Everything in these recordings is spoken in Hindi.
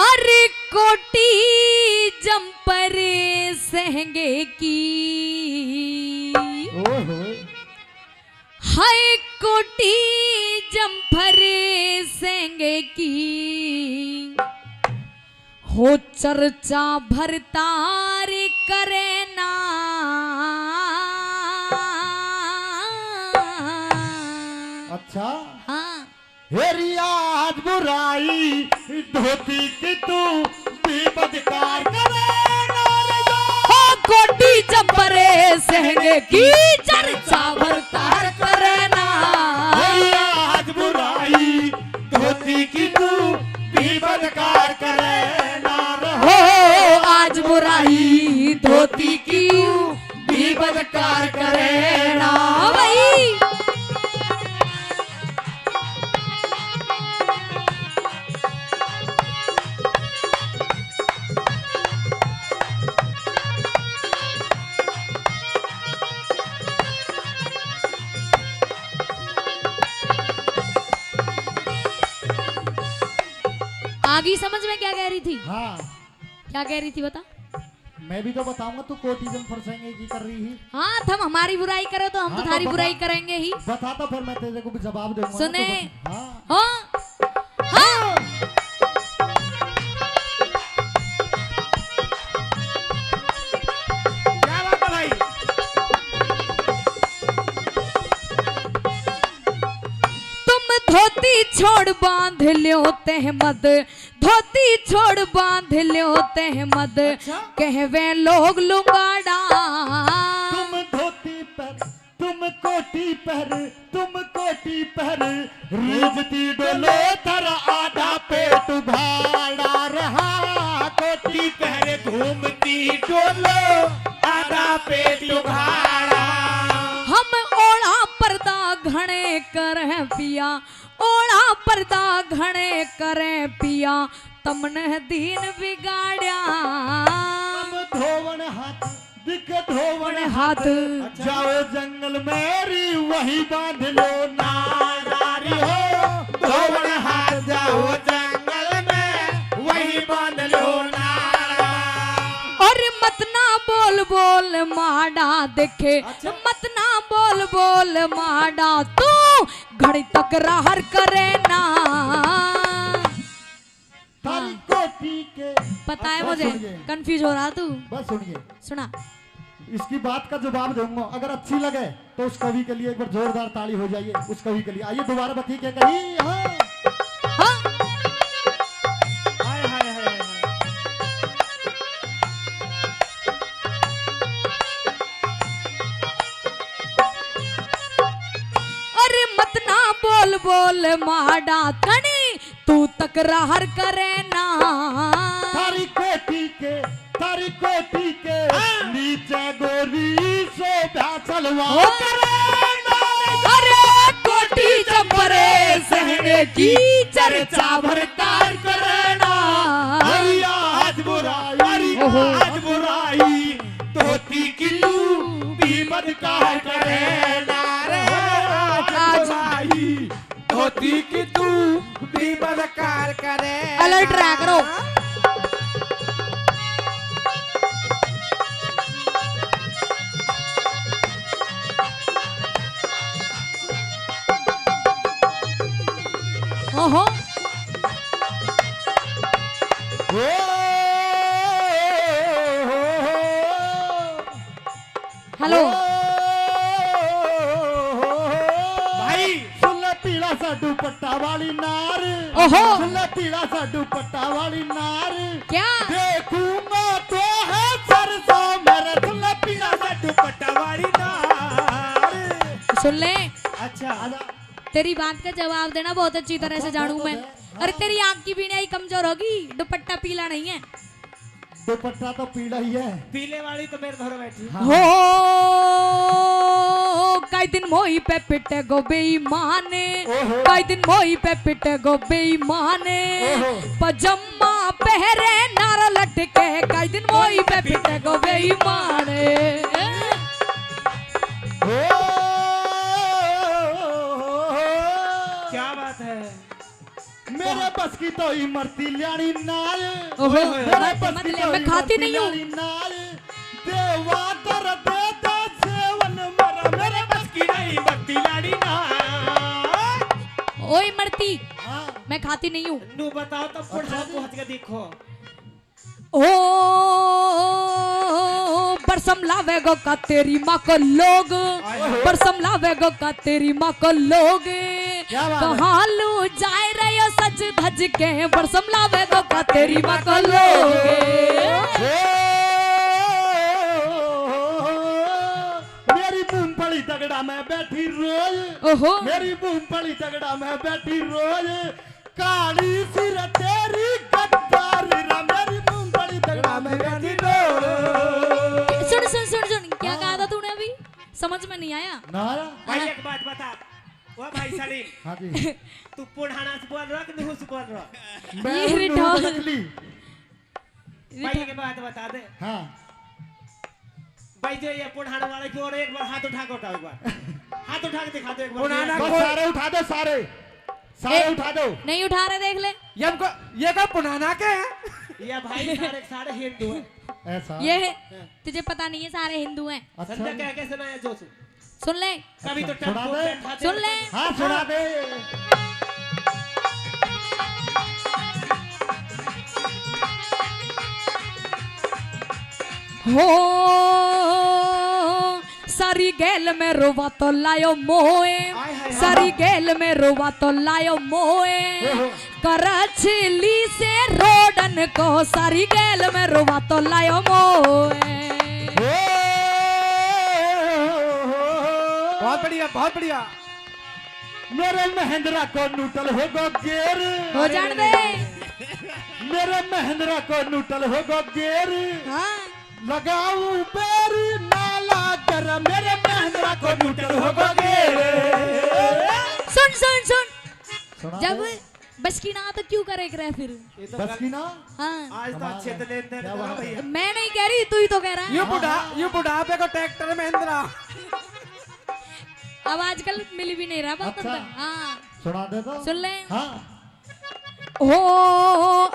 अरे कोटी जंपर सहंगे की हाय कोटी जंपर सहंगे की हो चर्चा भरतार करे ना अच्छा हाँ हेरिया आज बुराई धोती की तू भी बदकार करे हो कोटी जंपरे सहंगे की चर्चा भरतार करे ना हेरिया आज बुराई धोती की तू भी बदकार करे ना हो आज बुराई धोती की भी बदकार करे ना भाई आगे समझ में क्या कह रही थी? हाँ क्या कह रही थी बता? मैं भी तो बताऊंगा तू कोटी जंपर सहंगे की कर रही ही। हाँ तुम हमारी बुराई करो तो हम हाँ, तो थारी तो बुराई करेंगे ही। बता तो फिर मैं तेरे को भी जवाब दूंगा। सुने हाँ हाँ हाँ क्या बात है भाई? तुम धोती छोड़ बांध ल्यो तहमद धोती छोड़ बांध ल्यो तहमद अच्छा? कहवे लोग लुगाड़ा तुम धोती पर तुम कोटी पर रिजती डोलो तेरा आधा पेट भाड़ा रहा कोटी पर घूमती डोलो आधा पेट भाड़ा हम ओढ़ा पर्दा घने करे पिया ओढ़ा पर्दा घने करे पिया तमने दीन बिगाड़या हम धोवन हाथ दिख धोवन हाथ जाओ जंगल मेरी वही बांध लो नारी हो धोवन हाथ जाओ जंगल में वही बांध लो नारा और मत ना बोल बोल माड़ा देखे अच्छा? मत ना बोल बोल माड़ा तू घड़ी तक राहर करे ना तारी कोटी के पता है बस मुझे सुनिए, कंफ्यूज हो रहा तू बस सुनिए सुना इसकी बात का जवाब दूंगा अगर अच्छी लगे तो उस कवि के लिए एक बार जोरदार ताली हो जाइए उस कवि के लिए आइए दोबारा बती क्या कही हाँ हाँ हाय हाय हाय हाय अरे मत ना बोल बोल माड़ा कणी तू तकरार करे ना तारी कोटी के नीचे गोरी सो चलवा अरे कोटी जंपरे सहने की चर्चा भरतार करे ना हरिया आज बुराई धोती की तू भी बदकार करे ना रे आज बुराई धोती की तू भी बदकार करे अलर्ट रहा करो ओहो हेलो भाई सुन पीला सा दुपट्टा वाली नार ओहो सुन पीला सा दुपट्टा वाली नार क्या देखूंगा तो है सरसों मेरे सुन पीला सा दुपट्टा वाली नार सुन ले अच्छा तेरी बात का जवाब देना बहुत अच्छी तरह से जानू मैं अरे तेरी आंख की बीनाई कमजोर होगी दुपट्टा पीला नहीं है दुपट्टा तो पीला ही है पीले वाली तो मेरे घर बैठी हो कई दिन मोई पे पिटे गो बेईमाने कई दिन मोई पे पिटे गो बेईमाने पजामा पहरे नारा लटके कई दिन मोई पे पिटे गो बेईमाने क्या बात है मेरे बस की तो ही मरती ल्याणी नाल ओहो मेरे बस मत की ले, तो मैं ही खाती मरती नहीं हूँ। ल्याणी नाल देवा दर दे दो सेवन मरा मेरे बस की नहीं मरती ल्याणी नाल। ओए मरती हाँ मैं खाती नहीं हूँ। नू बताओ तब पुढ़ा को हट के देखो। ओ बरसम लावेगो का तेरी माँ को लोग, बरसम लावेगो का तेरी माँ को लोग, क्या बात है? कहाँ लू जाए रहे हो सज धज के, बरसम लावेगो का तेरी माँ को लोग। मेरी मूंगफली तगड़ा में बैठी रोज ओहो मेरी मूंगफली तगड़ा में बैठी रोज काली सिर तेरी गद्दारी रा मेरी मूंगफली तगड़ा में बैठी रोज। सुन सुन सुन सुन क्या कहा था तूने अभी, समझ में नहीं आया। नारा भाई एक बात बता, वो भाई सलीम हाँ जी तू पुढ़ाना से बोल रहा कि नहू से बोल रहा? मैं ये हूँ रिटॉल। नूह नकली। भाई एक बात बता दे हाँ भाई, जो ये पुढ़ाने वाले की ओर एक बार हाथ उठा के उठाओ, एक बार हाथ उठा के दिखा दो एक बार। पुढ़ाना बस सारे उठा दो सारे ए- उठा दो। नहीं उठा रहे देख ले, ये क्या पुनाना के है? ये भाई सारे सारे हिंदू हैं। ऐसा ये है तुझे पता नहीं है सारे हिंदू हैं। अच्छा संजय क्या कैसे ना है जोश सुन ले कभी तो सुना टेम्पो दे। बैठा दे। सुन ले हाँ सुना दे। हो सारी गेल में रोवा तो लायो मोए, सारी गेल में रोवा तो लायो मोए, करछली से रोडन को सारी गेल में रोवा तो लायो मोए। बहुत बढ़िया बहुत बढ़िया। मेरे महिंद्रा को नूटल होगो गेर हो जान दे मेरे महिंद्रा को नूटल होगो गेर हाँ लगाऊ पैर नाला कर मेरे महिंद्रा को नूटल होगो गेर। सुन सुन सुन सुना जब दे। बस की ना तो क्यों करे करे फिर। ये तो बस की ना हाँ आज तो अच्छे से लेन देन क्या करो बात है? भैया। मैं नहीं कह रही तू ही तो कह रहा है। ये बुढ़ापे को ट्रैक्टर महिंद्रा। अब आजकल मिल भी नहीं रहा बस अच्छा। हाँ सुना दे तो सुन ले हाँ ओ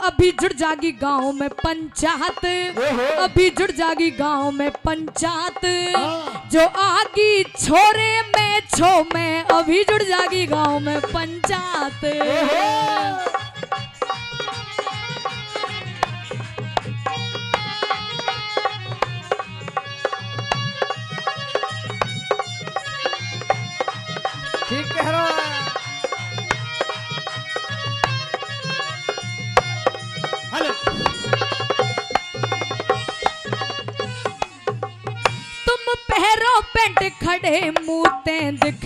अभी जुड़ जागी गांव में पंचायत, ओहो। अभी जुड़ जागी गांव में पंचायत, हाँ। जो आगी छोरे में छो में अभी जुड़ जागी गांव में पंचायत। ठीक कह रहा है। हेलो तुम पहरो पेंट खड़े मुँहते दिख,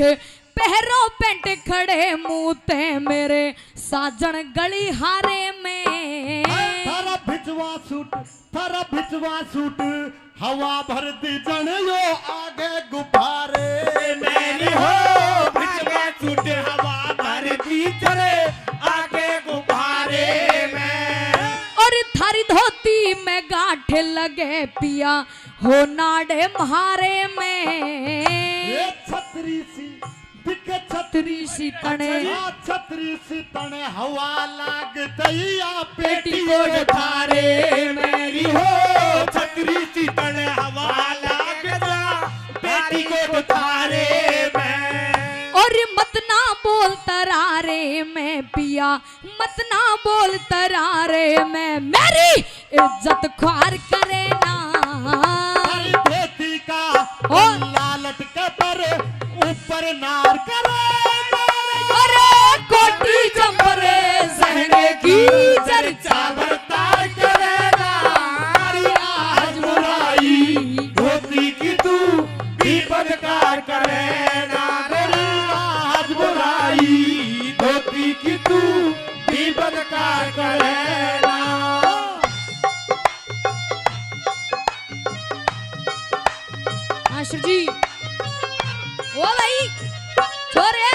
पहरो पेंट खड़े मुँहते मेरे साजन गली हारे में। थारा भिजवा सूट हवा भर दी जन यो आगे गुब्बारे मेरी हो भिजवा सूट हवा भर दी चले आगे गुब्बारे में। और थारी धोती में गांठ लगे पिया हो नाड़े म्हारे में। ये छतरी सी दिखे छतरी सी तने छतरी सी तने हवा लाग दैया पेटी पेटीकोट को थारे मेरी हो छतरी सी तने हवा लाग जा बेटी को थारे में। और मत ना बोल तरारे में पिया, मत ना बोल तरारे में मेरी इज्जत ख्वार करे ना। हरी धोती का ओ। लालट के पर ऊपर नार करे अरे कोटी चंपरे सहने की चर्चा बरतार करेगा आज बुराई धोती की तू भी बदकार करेगा आज बुराई धोती की तू भी बदकार करेगा। मास्टर जी ओ भाई छोरे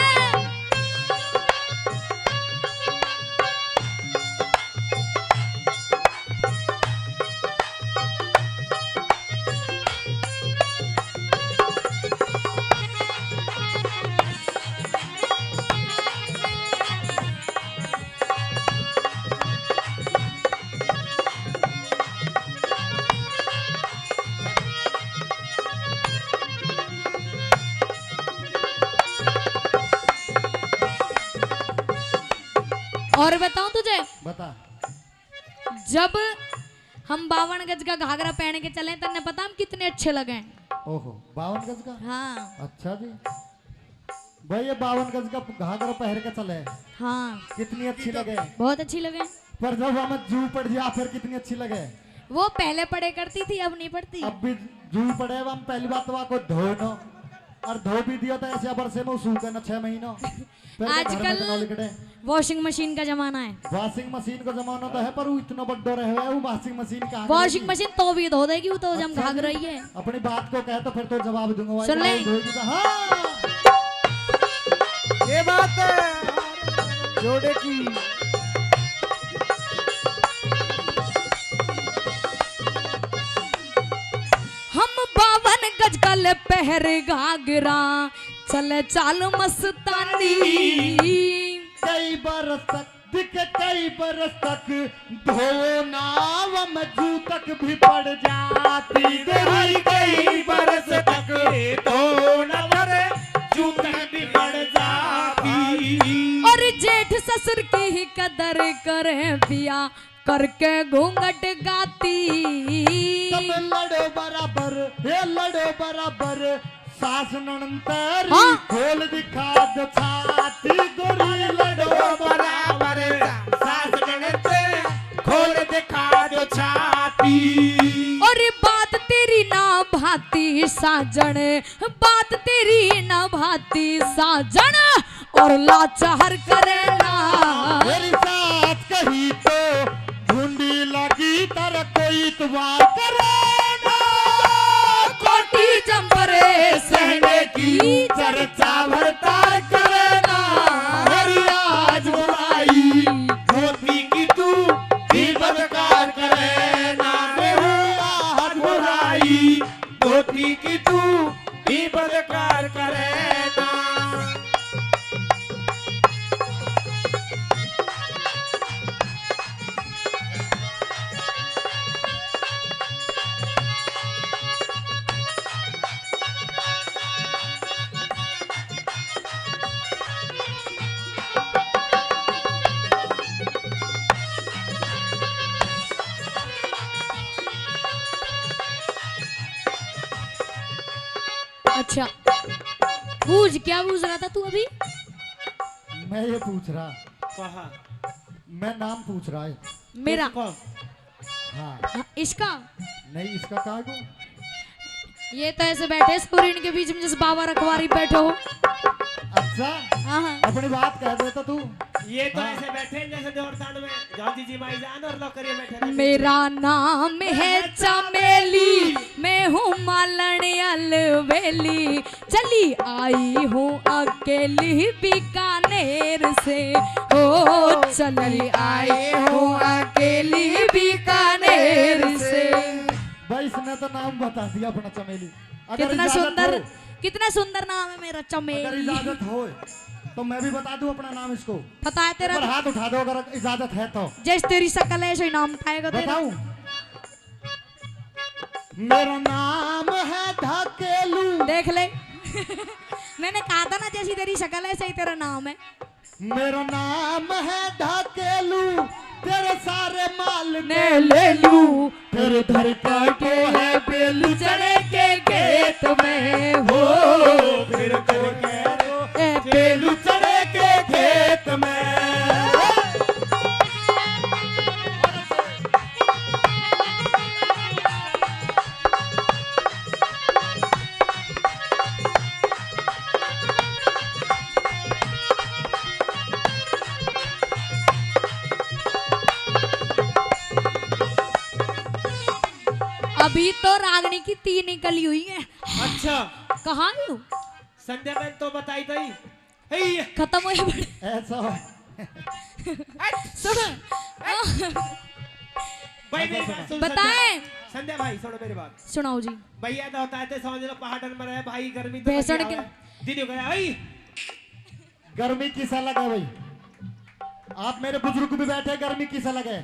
और बताऊं तुझे, बता। जब हम 52 गज का घाघरा पहन के चले तन्ने पता हम कितने अच्छे लगे। ओहो 52 गज का। हाँ अच्छा जी भाई, ये 52 गज का घाघरा पहन के चले, हाँ कितनी अच्छी लगे। बहुत अच्छी लगे। पर जब हम जू पड़ जा फिर कितनी अच्छी लगे। वो पहले पढ़े करती थी, अब नहीं पढ़ती। अब भी जू पड़े हम पहली बात तो को धोनो, और धो भी दियो तो ऐसे बरसे में सूख ना 6 महीनों। आजकल वॉशिंग मशीन का जमाना है। वॉशिंग मशीन का जमाना तो है, पर वो इतना बड्डो रहे हुए, वो वॉशिंग मशीन का वॉशिंग मशीन तो भी धो देगी, वो तो जम अच्छा भाग जी। रही है। अपनी बात को कहे तो फिर तो जवाब दूंगा। सुन ले। हाँ ये बात है जोड़े की। हम 52 गज का ले पहर घाघरा चले चाल मस्तानी। कई बरस तक दिखे, कई बरस तक धो नाव में जू तक भी पड़ जाती। हर कई बरस तक तो न भरे जूतन भी पड़ जाती। और जेठ ससुर की ही कदर करे पिया करके घूंघट गाती। सब लड़ो बराबर, हे लड़ो बराबर, सास ननंतर हाँ। खोल दिखा दो छाती। गोरी लड़ो बराबर सास ननद खोल दिखा दो छाती। और बात तेरी ना भाती साजन, बात तेरी ना भाती साजन, और लाचार करे ना। मेरी सास कही तो ढूंढी लगी तर कोई इतवार करे ना। कोटी जंपरे सहने की चर्चा भरतार करे ना। मेरी आज बुराई धोती की तू भी बदकार करे ना। मेरी आज बुराई धोती की तू भी बदकार करे ना। अच्छा पूछ, क्या पूछ रहा था तू अभी? मैं ये पूछ रहा, कहा मैं नाम पूछ रहा है। मेरा? हाँ हाँ, इसका? नहीं, इसका कहा को? ये तो ऐसे बैठे सूर्य के बीच में जैसे बाबा रखवारी बैठे हो। अच्छा हाँ हाँ। अपनी बात कह देता तू। ये तो ऐसे बैठे हैं जैसे जोरसाड में जॉर्जी जी माई जान और लोग करिए बैठे हैं। मेरा नाम है चमेली, मैं हूँ मालन अलवेली, चली आई हूँ अकेली बीकानेर से। ओ चली आई हूँ अकेली बीकानेर से। भाई इसने तो नाम बता दिया अपना चमेली। अगर कितना इजाजत सुंदर, हो, कितना सुंदर नाम है मेरा अगर चमेली। इजाजत हो तो मैं भी बता दूं अपना नाम इसको। पता है तेरा? ऊपर हाथ उठा दो अगर इजाजत है तो। जैसे तेरी शकल है ऐसे ही नाम उठाएगा तेरा। बताऊं? मेरा नाम है ढकेलू। देख ले मैंने कहा था ना जैसी तेरी शकल है सही तेरा नाम है। मेरा नाम है ढकेलू, तेरे सारे माल ने ले लूं, फिर धर काटे है बेलू चढ़े के खेत में हो। फिर करके ए बेलू चढ़े के खेत में। अभी तो रागनी की 3 निकली हुई है। अच्छा कहाँ हूँ? संध्या बहन तो बताई थी। हे खत्म हो गई। ऐसा सुनो भाई मेरी बात सुन। बताएं। संध्या भाई सुनो मेरी बात। सुनाओ जी। भैया तो होता है तो समझ लो पहाड़न में रहे भाई गर्मी तो भैंसड़ बढ़िया के- है। दिन हो गया भाई। गर्मी किसा लगा भाई? आप मेरे बुजुर्ग भी बैठे, गर्मी किसा लगे?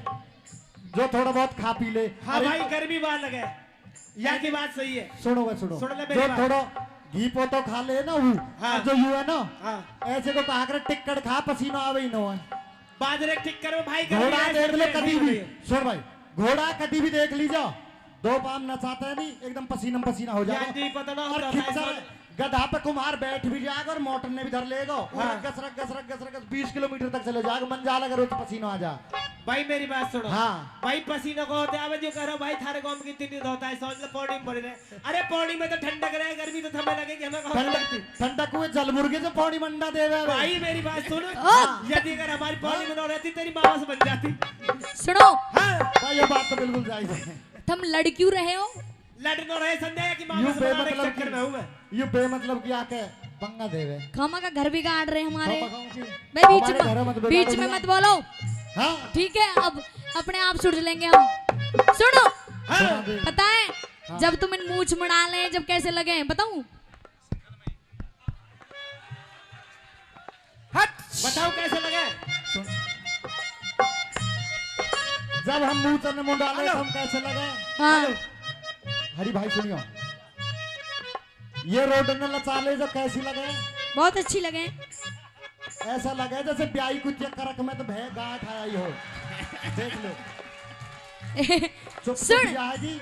जो थोड़ा बहुत खा पी ले। हाँ अरे, भाई गर्मी बात लगे। यहाँ की बात सही है। सुनो भाई सुनो, सुन ले मेरी जो बात। थोड़ा घी पो तो खा ले ना वो, हाँ। जो यू है ना हाँ ऐसे को कहा कर टिक्कड़ खा पसीना आवे ही ना है। बाजरे ठीक करो भाई। घोड़ा देख लो कभी भी, सुन भाई, घोड़ा कभी भी देख लीजिए, दो पाम नचाता है नहीं, एकदम पसीना पसीना हो जाएगा। जी पता ना और खिच्चर गधा पे कुम्हार बैठ भी जाएगा और मोटर ने भी धर लेगा, गसरक 20 किलोमीटर तक चले जाएगा, मन जाला करो तो पसीना आ जा। भाई मेरी बात सुनो। हाँ भाई पसीना को होता है जो करो भाई, थारे गांव में कितनी दिन होता है, समझ लो पौड़ी में पड़े रहे। अरे पौड़ी में तो ठंडक रहे, गर्मी तो हमें लगेगी, हमें कहाँ लगती। ठंडक हुए जल मुर्गे जो पौड़ी मंडा देवे। भाई मेरी बात सुनो, यदि अगर हमारी पौड़ी में न रहती तेरी मामा से बन जाती। सुनो हाँ ये बात तो बिल्कुल जायज है। तुम लड़ क्यों रहे हो? लड़ न रहे संजय की मामा से बनाने के चक्कर में हूँ मैं। ये बेमतलब की आके पंगा देवे, खामा का घर बिगाड़ रहे हमारे। मैं हमारे बीच में मत बोलो। हाँ ठीक है, अब अपने आप सुलझ लेंगे हम। सुनो, पता है जब तुम इन मूंछ मुड़ा ले, जब कैसे लगे हैं बताऊं? बताओ कैसे लगे? जब हम मुंह चलने मुंह डाले हम कैसे लगे? हाँ हरी भाई सुनियो, ये रोड ने लचाले जब कैसी लगे? बहुत अच्छी लगे। ऐसा लगे जैसे ब्याई कुतिया करक में तो भै गांठ आई हो। देख लो चुप सुन जाएगी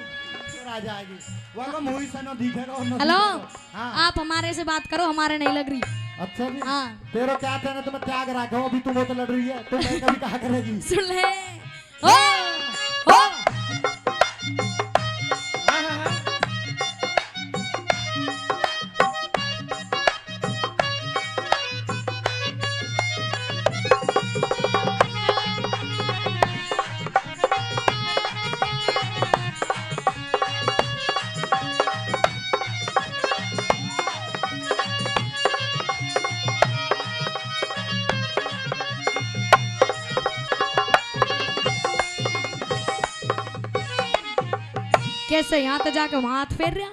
फिर आ जाएगी, वो मुंह से न दिखेगा और न हेलो, दिखेगा। हाँ आप हमारे से बात करो, हमारे नहीं लग रही। अच्छा जी हाँ तेरा क्या कहना, तुम्हें त्याग रखा अभी तुम तो लड़ रही है, तुम कभी कहा करेगी? सुन ले। ओ कैसे यहाँ तो जाकर वहां हाथ फेर रहा?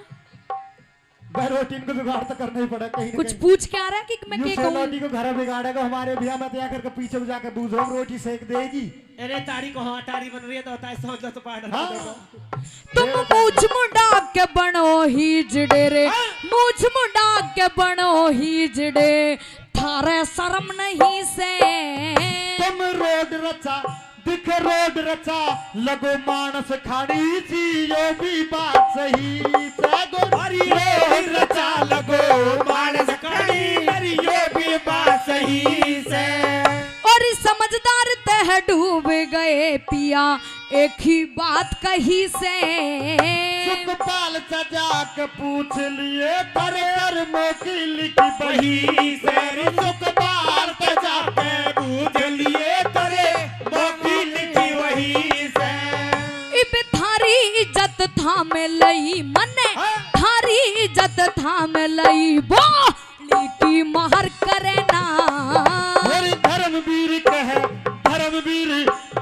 रोटी को जुगाड़ तो करना ही पड़ा कहीं न कुछ कहीं। पूछ के आ रहा है कि मैं क्या कहूँ? रोटी को घर बिगाड़ेगा हमारे भैया, मैं तैयार करके पीछे को जाकर बूझ रहा हूँ, रोटी सेक देगी। अरे तारी को हाँ तारी बन रही है तो होता है, समझ लो तो पाड़ तुम मूछ मुंडा के बनो ही जड़े रे, मूछ मुंडा के बनो ही जड़े, थारे शर्म नहीं से। तुम रोड रचा दिख रोड रचा, लगो मानस खाड़ी सी, यो भी बात सही रोड रचा लगो मानस खाड़ी, यो भी बात सही से। और समझदार तह डूब गए पिया, एक ही बात कही से। सुखपाल सजा के पूछ लिए, पर कर्मों की लिखी बही से। सुखपाल सजा के पूछ लिए, करे मोकी लिखी वही से। इब थारी इज्जत थाम लई मने, थारी इज्जत थाम लई बोली की महर करे ना। धर्मवीर कहे धर्मवीर,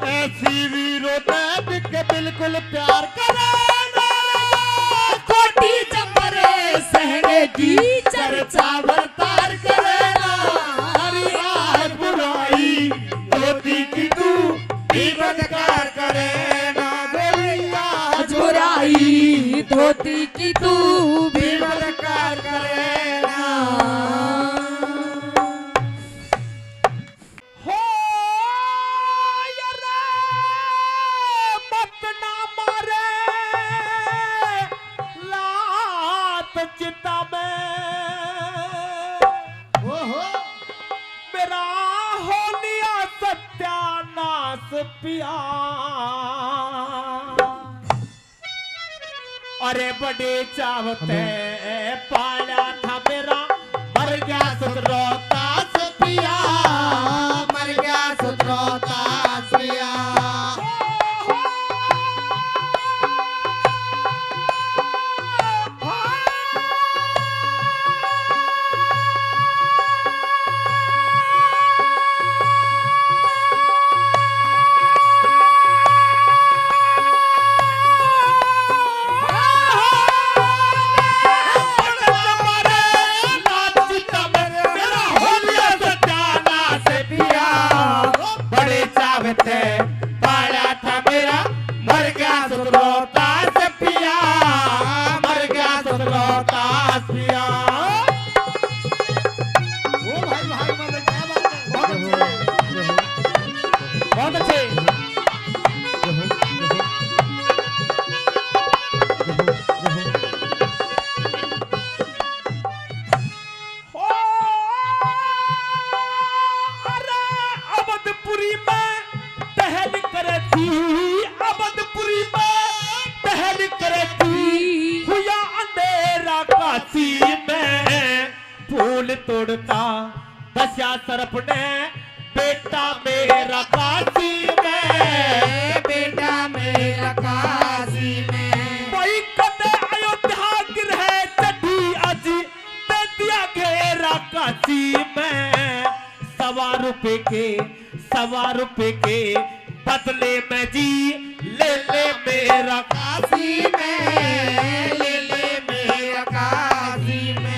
ऐसी वीरों के बिल्कुल प्यार करे ना। कोटी चंबरे सहने की चर्चा बरतार करे ना। हरी आज बुराई होती की तू भी बदकार करे ना। आज बुराई धोती की तू भी बदकार करे ना। हो यार मत ना मारे लात चिता में, मेरा हो लिया सत्यानाश पिया। अरे बड़े चाहते पाया था मेरा, मर गया सुधरोता पिया, मर गया सुधरोता पिया। पाया था मेरा, मर गया सुधरोता पिया, मर गया सुधरोता पिया। ओ भाई भाई मतलब क्या बात है, बहुत अच्छे। थी अवधपुरी में टहल करे थी हुआ अंधेरा काशी में फूल तोड़ता दशा सरप ने बेटा मेरा काशी में बेटा मेरा काशी में वही कदे अयोध्या गिरह चढ़ी अजी दे दिया घेरा काशी में सवा रुपए के बदले में जी ले मेरा काशी में ले मेरा काशी में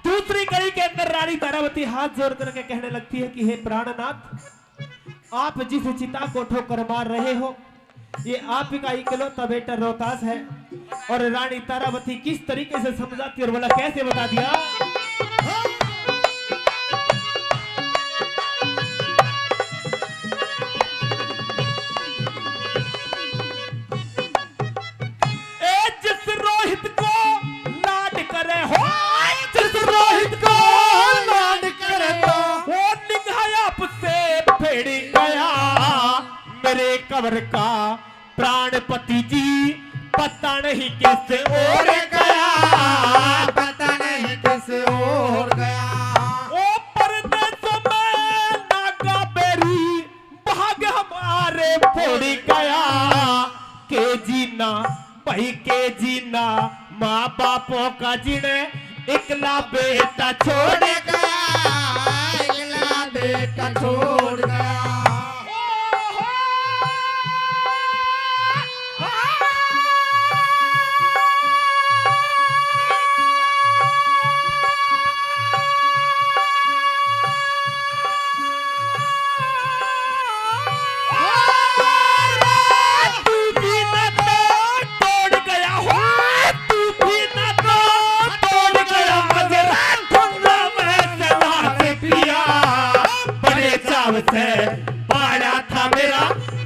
दूसरी कड़ी के अंदर रानी तारावती हाथ जोड़ करके कहने लगती है कि हे प्राणनाथ, आप जिस चिता को ठोकर मार रहे हो ये आप का इकलौता बेटा रोहतास है। और रानी तारावती किस तरीके से समझाती है और बोला कैसे बता दिया। जिस रोहित को लाड करे हो, जिस रोहित को लाड करे तो वो निगाह से फेड़ी गया मेरे कबर का प्राणपति जी, पता नहीं किस ओर गया, पता नहीं किस ओर गया। ओ परदेसों में नागा बेरी भाग हमारे फोड़ी गया। के जीना भाई के जीना माँ बापों का जीने इकला बेटा छोड़ गया, इकला बेटा छोड़ गया। पाड़ा था मेरा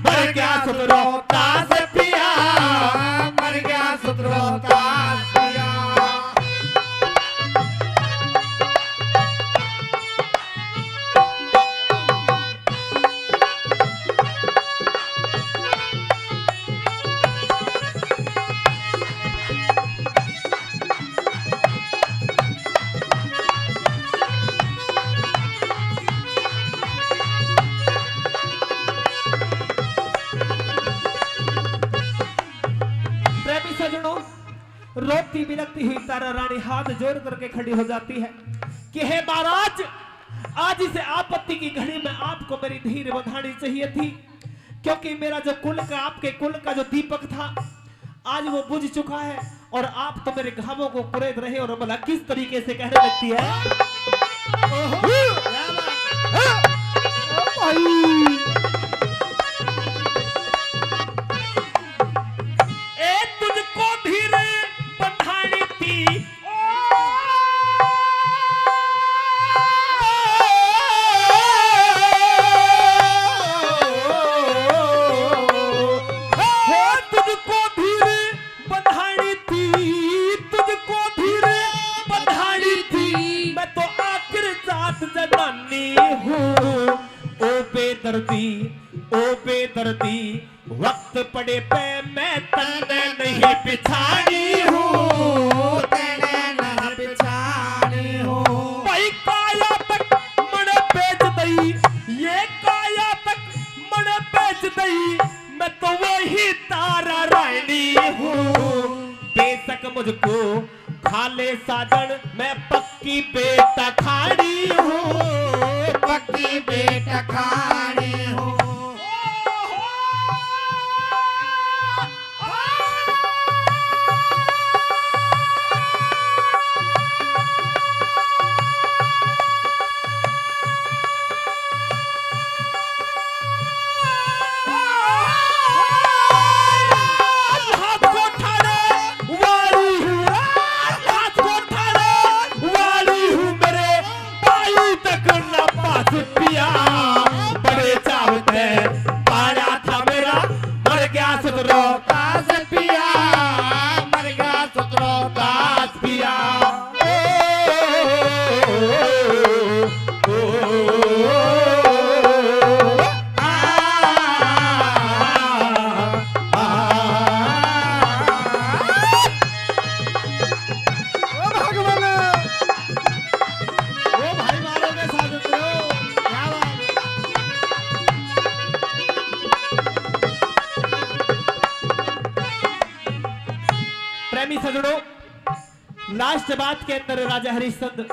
मर गया रोहतास पिया, मर गया रोहतास पिया। रोती बिलकती हुई तारा रानी हाथ जोड़ करके खड़ी हो जाती है कि हे महाराज, आज इसे आपत्ति की घड़ी में आपको मेरी धीर बंधानी चाहिए थी, क्योंकि मेरा जो कुल का आपके कुल का जो दीपक था आज वो बुझ चुका है और आप तो मेरे घावों को कुरेद रहे और भला किस तरीके से कहने लगती है। तुझको धीरे बंधानी थी तुझको धीरे बंधानी थी, तुझको धीरे बंधानी थी। मैं तो आखिर जात जनानी हूँ। ओ बेदर्दी वक्त पड़े पे मैं तन्ने नहीं पिछाड़ी हूँ, तेने नहीं पिछाड़ी हूँ। भाई काया तक मन मुझको खाले साजन मैं पक्की बेटा खाड़ी हूँ पक्की बेटा खाड़ी हूँ बड़े चावते पाया था मेरा मर गया सुतरो ताज पिया मर गया सुतरो ताज पिया प्रेमी सजनों लास्ट बात के अंदर राजा हरिश्चंद्र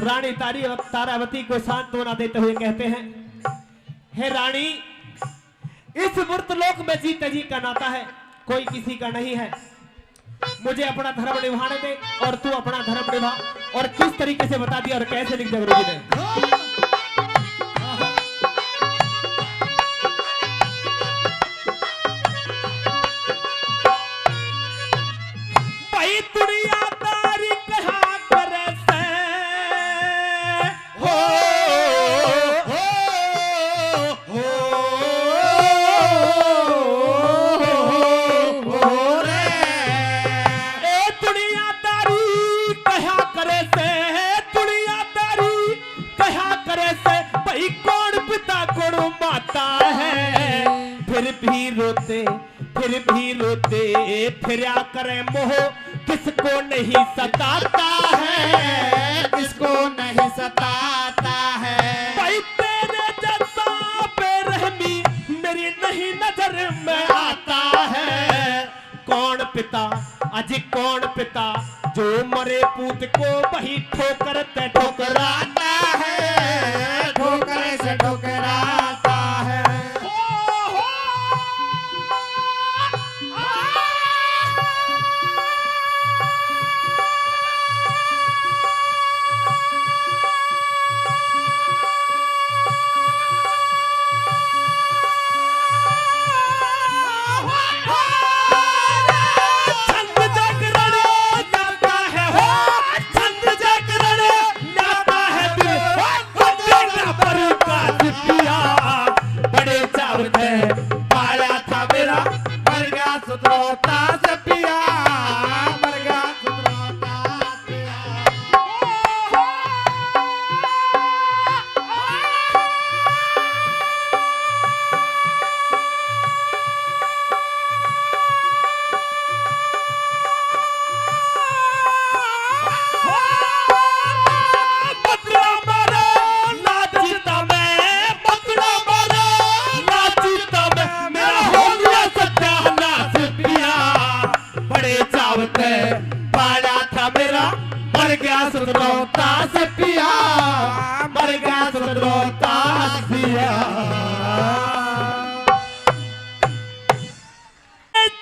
रानी तारावती को सांत्वना देते हुए कहते हैं, हे रानी, इस मृतलोक में जीते जी का नाता है, कोई किसी का नहीं है। मुझे अपना धर्म निभाने दे और तू अपना धर्म निभा। और किस तरीके से बता दिया और कैसे लिख दिया गुरु जी ने। दुनियादारी कहा करे से हो रे ए दुनियादारी कहा करे से दुनियादारी कहा करे से भाई कौन पिता कौन माता है। फिर भी रोते फिरा करे मोह किसको नहीं सताता है किसको नहीं सताता है। भाई तेरे जैसा बेरहमी मेरी नहीं नजर में आता है। कौन पिता अज कौन पिता जो मरे पूत को वही ठोकर ते ठोकराता है ठोकरे से ठोकराता है।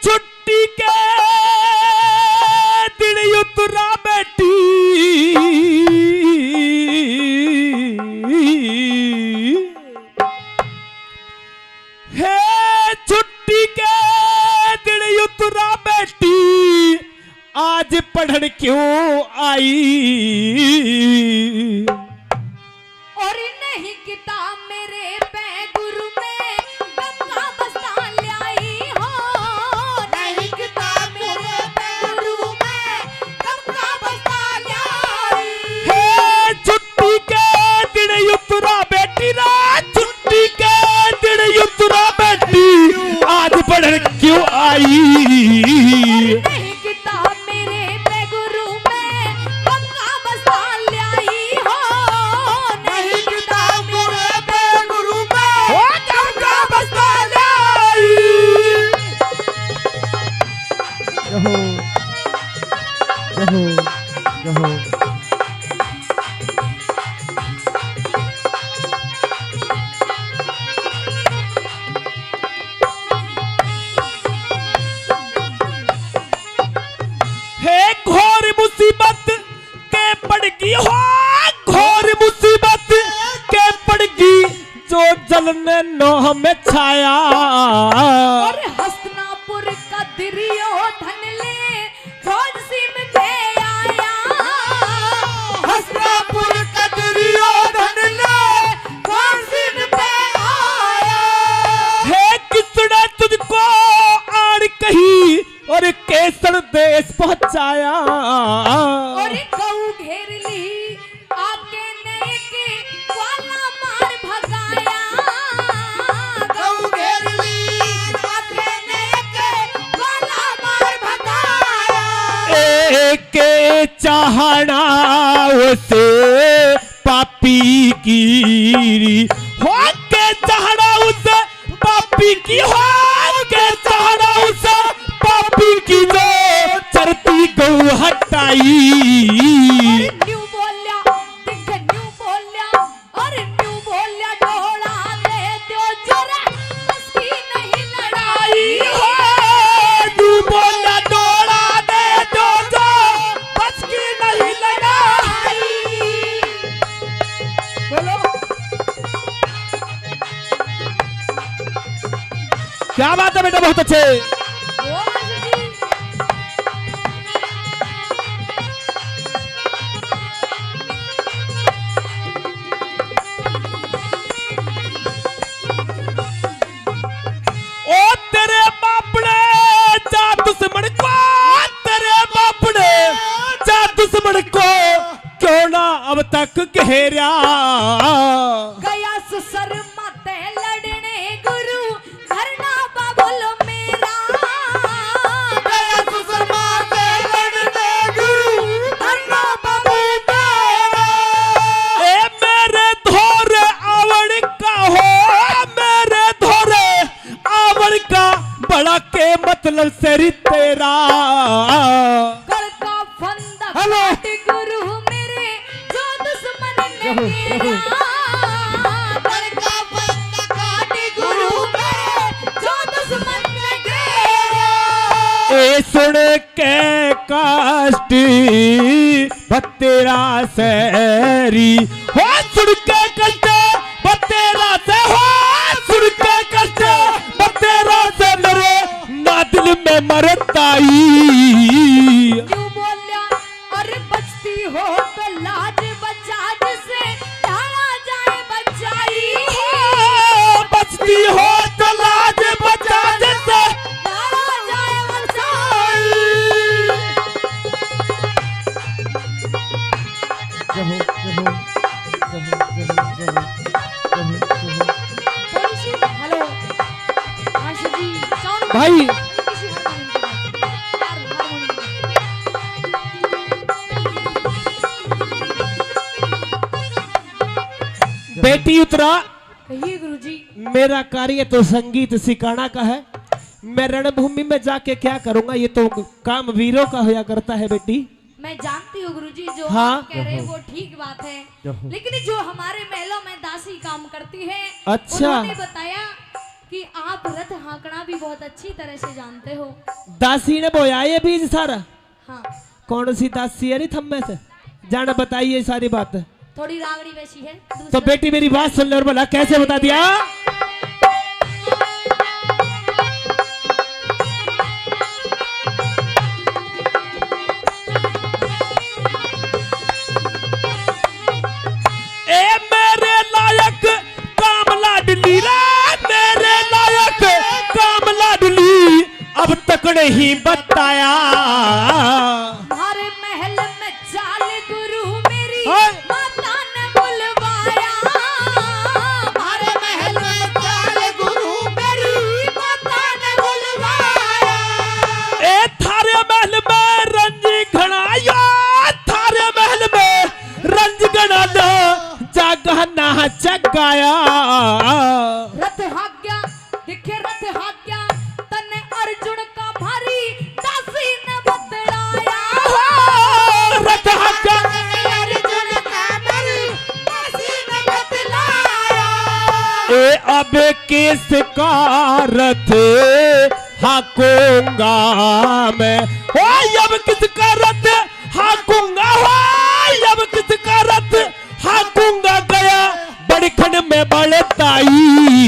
छुट्टी के दिन युतरा बेटी है छुट्टी के दिन युतरा बेटी आज पढ़न क्यों आई। और नहीं किताब मेरे पैगुरु में गंगा बस्ता लाई हो। नहीं किताब मेरे पैगुरु में गंगा बस्ता लाई। हे छुट्टी के दिन युतरा बेटी रा छुट्टी के दिन युतरा बेटी आज पढ़न क्यों आई। नहीं किताब मेरे पैगुरु में गंगा बस्ता लाई हो। नहीं किताब मेरे पैगुरु लाल ने नोह में छाया। और हस्तिनापुर का दुर्योधन ले फौज सिम पे आया। हस्तिनापुर का दुर्योधन ले फौज सिम पे आया। हे किसने तुझको आड़ कही और केसर देश पहुंचाया। और गऊ घेर ली आपके नेक वाला मार भगाया। गऊ घेर ली आपके नेक वाला मार भगाया। एक चाहना उसे पापी की हो के चाहना उसे पापी की हो के चाहना उसे पापी की जो चरती गऊ हटाई। न्यू बोल्या दिख न्यू बोल्या और न्यू बोल्या डोला दे दो जोरा उसकी नहीं लड़ाई। तू बोला डोला दे दो जो बस की नहीं लड़ाई। बोलो क्या बात है बेटा, बहुत अच्छे। वो जी ओ तेरे बापड़े जा दुश्मन को, तेरे बापड़े जा दुश्मन को क्यों ना अब तक घेरा। गया सुसर माते लड़ने गुरु धरना बाबुल मेरा। गया सुसर माते लड़ने गुरु धरना बाबुल मेरा। ए मेरे धोरे आवड़ का हो, मेरे धोरे आवड़ का बड़ा के मतलब सरी तेरा। गढ़ का फंदा हेलो। काट गुरु मेरे जो दुश्मन ने घेरा। गढ़ का फंदा काट गुरु मेरे जो दुश्मन ने घेरा। ए सुन के काष्ट बतेरा सैरी हो, सुन के कष्ट बतेरा से हो, सुन के कष्ट बतेरा से मेरे ना दिल में मरताई। न्यू बोल्या और बचती हो तो लाज बचा जिसे ढाला जाए बचाई। बचती हो तो लाज बचा जैसे ढाला जाए बचाई। थोड़ी सी हेलो आशु जी साउंड भाई। किसी हारमोनियम बेटी उत्तरा, कहिए गुरुजी। मेरा कार्य तो संगीत सिखाना का है। मैं रणभूमि में जाके क्या करूंगा, ये तो काम वीरों का होया करता है बेटी। मैं जानती हूँ गुरुजी जो हाँ। आप कह रहे हैं वो ठीक बात है, लेकिन जो हमारे महलों में दासी काम करती है अच्छा। उन्होंने बताया कि आप रथ हाँकना भी बहुत अच्छी तरह से जानते हो। दासी ने बोया ये बीज सारा। हाँ कौन सी दासी है, नहीं थम्मे से जाना बताइए सारी बात। थोड़ी रागड़ी वैसी है। तो दूसरा बेटी मेरी बात सुन ले और बोला कैसे बता दिया। ए मेरे लायक काम लाडली रे, मेरे लायक काम लाडली अब तक नहीं बताया। हमारे महल में चाल गुरु मेरी हाय। माता ने बुलवाया। हमारे महल में चाल गुरु मेरी माता ने बुलवाया। ए थारे महल में रंजी घड़ाया, थारे महल में रंज गणाना जागना जगाया। रथ हाग्या दिखे रथ हाग्या तने अर्जुन का भारी दासी ने बतलाया। रथ हक्का अर्जुन का भारी दासी ने बतलाया। ए अब किसका रथ हाकूंगा मैं, ओ अब किसका रथ हाकूंगा, हो अब किसका रथ हाकूंगा, गया बड़खन में बड़ताई।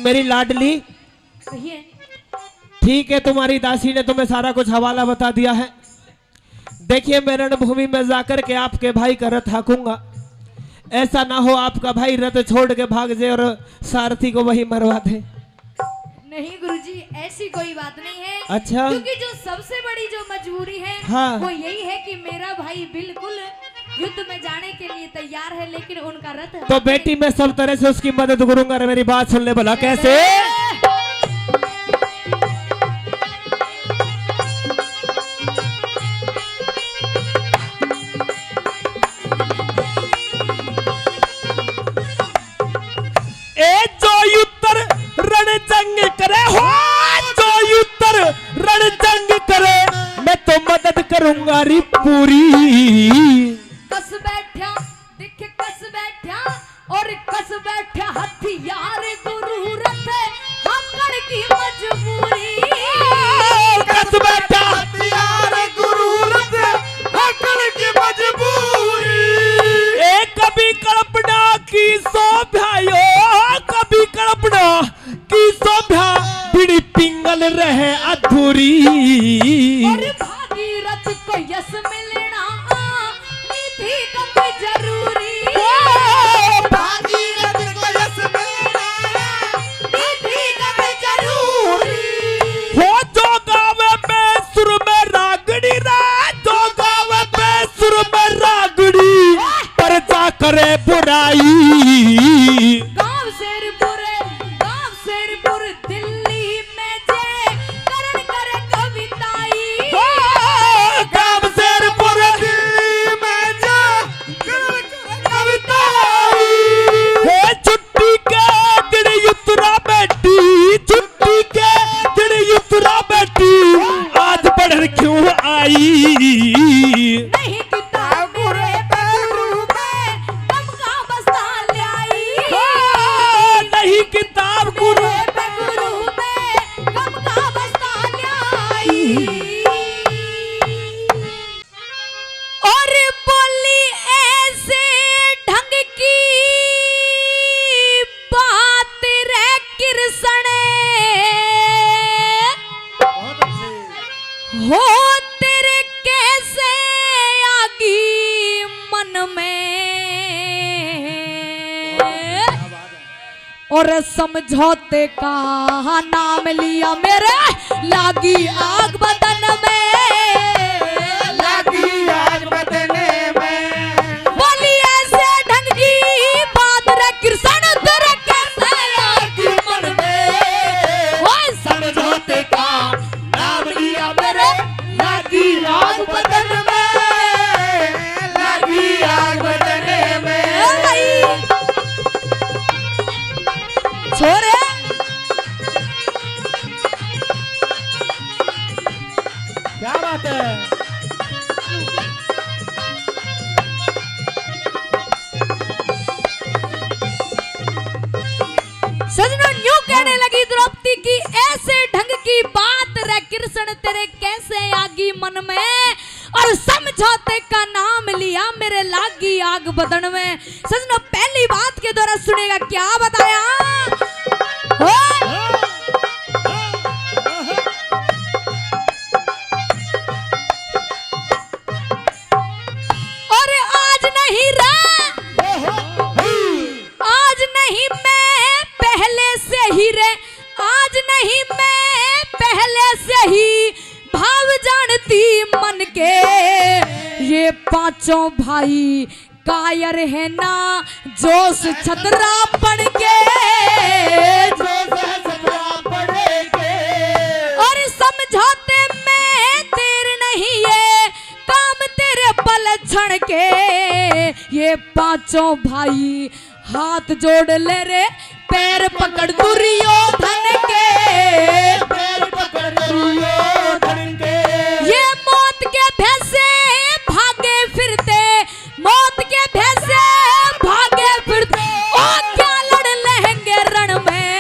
मेरी लाडली, कहिए। ठीक है, तुम्हारी दासी ने तुम्हें सारा कुछ हवाला बता दिया है। देखिए, मैं रणभूमि में जाकर के आपके भाई का रथ हाकूंगा। ऐसा ना हो आपका भाई रथ छोड़ के भाग जाए और सारथी को वही मरवा दे। नहीं गुरुजी, ऐसी कोई बात नहीं है। अच्छा। क्योंकि जो सबसे बड़ी जो मजबूरी है, हाँ। वो यही है कि मेरा भाई बिल्कुल युद्ध में जाने के लिए तैयार है, लेकिन उनका रथ तो बेटी मैं सब तरह से उसकी मदद करूंगा। मेरी बात सुन ले भला। कैसे? ए जो युद्ध रण जंग करे हो, जो युद्ध रण जंग करे, मैं तो मदद करूंगा री पूरी। कस बैठा दिख कस बैठा और कस बैठा हथियार गुरु रथ हकड़ की मजबूरी। कस बैठा हथियार गुरु रथ हकड़ की मजबूरी। ए कभी कल्पना की शोभा, कभी कल्पना की शोभा बिड़ी पिंगल रहे अधूरी। और भागीरथ को यश मिलना निधि कम जरूरी। भागीरथ को यश मिलना निधि कम जरूरी। हो जो गावे पे सुर में रागड़ी रे, जो गावे पे सुर में रागड़ी, परचा करे बुराई। गांव शेरपुर दिल्ली में जे करण करे कविताई। गाँव शेरपुर दिल्ली में जा कविताई। हे छुट्टी के दिन युतरा बेटी, छुट्टी के दिन युतरा बेटी, आज पढ़ क्यों आई? नहीं किताब गुरे गुरु में कम का बस्ता लाई। नहीं किताब गुरु गुरु में कम का बस्ता लाई। और बोली ऐसे ढंग की बात रे कृष्ण बहुत अच्छे। हो तेरे कैसे आगी मन में। और समझौते का नाम लिया मेरे लागी आग बदन में। लगी आग बदने में। बोली ऐसे ढंग की बात रे कृष्ण तेरे कैसे आगी मन में। ओए समझौते का नाम लिया मेरे, लगी आग बदन में। लगी आग बदने में। छोरे क्या बात है? सजनों न्यू कहने लगी द्रौपदी की ऐसे ढंग की बात रे कृष्ण तेरे कैसे आगी मन में। और समझौते का नाम लिया मेरे लागी आग बदन में। सजनों पहली बात के द्वारा सुनेगा क्या बताया। हो? और आज नहीं आज नहीं मैं पहले से ही रे, आज नहीं मैं पहले से ही भाव जानती मन के। ये पांचों भाई कायर है ना जोश छतरा पड़ के। और समझौते में देर नहीं है काम तेरे बल क्षण के। ये पांचों भाई हाथ जोड़ ले रे पैर पकड़ दुर्योधन के। पैर पकड़ दुर्योधन के। ये मौत के भय से भागे फिरते, मौत के भय से भागे फिरते। ओ क्या लड़ लेंगे रण में।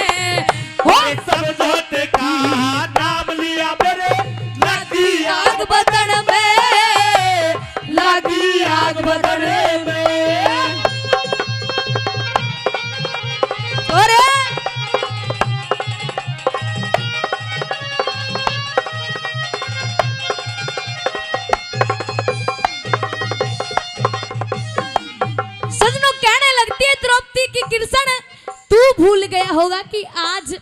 ओ समझौते का नाम लिया मेरे, लगी आग बदन में, लगी आग बदन में। अरे द्रौपदी की कृष्ण तू भूल गया होगा कि आज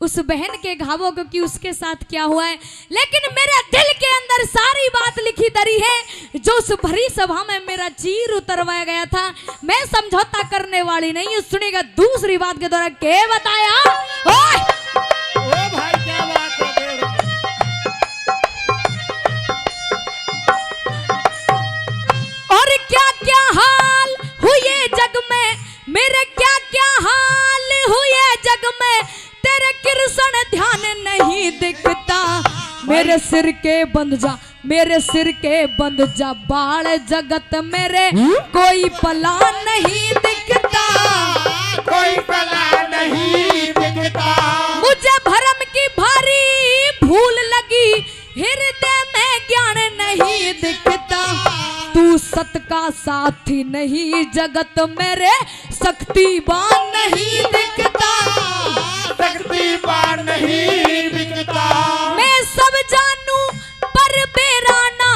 उस बहन के घावों को कि उसके साथ क्या हुआ है, लेकिन मेरे दिल के अंदर सारी बात लिखी दरी है जो उस भरी सभा में मेरा चीर उतरवाया गया था। मैं समझौता करने वाली नहीं हूँ। सुनिएगा दूसरी बात के द्वारा क्या बताया। ओए! ओ भाई क्या बात है। और क्या क्या हाल हुए जग में, मेरे क्या क्या हाल हुए जग में, तेरे कृष्ण ध्यान नहीं दिखता। मेरे सिर के बंध जा, मेरे सिर के बंध जा बाल जगत मेरे, कोई पला नहीं दिखता, कोई पला नहीं दिखता। मुझे भरम की भारी भूल लगी, हृदय में ज्ञान नहीं दिखता। तू सत का साथी नहीं जगत मेरे, शक्तिवान नहीं दिखता, शक्तिवान नहीं दिखता। मैं सब जानू पर बेराना,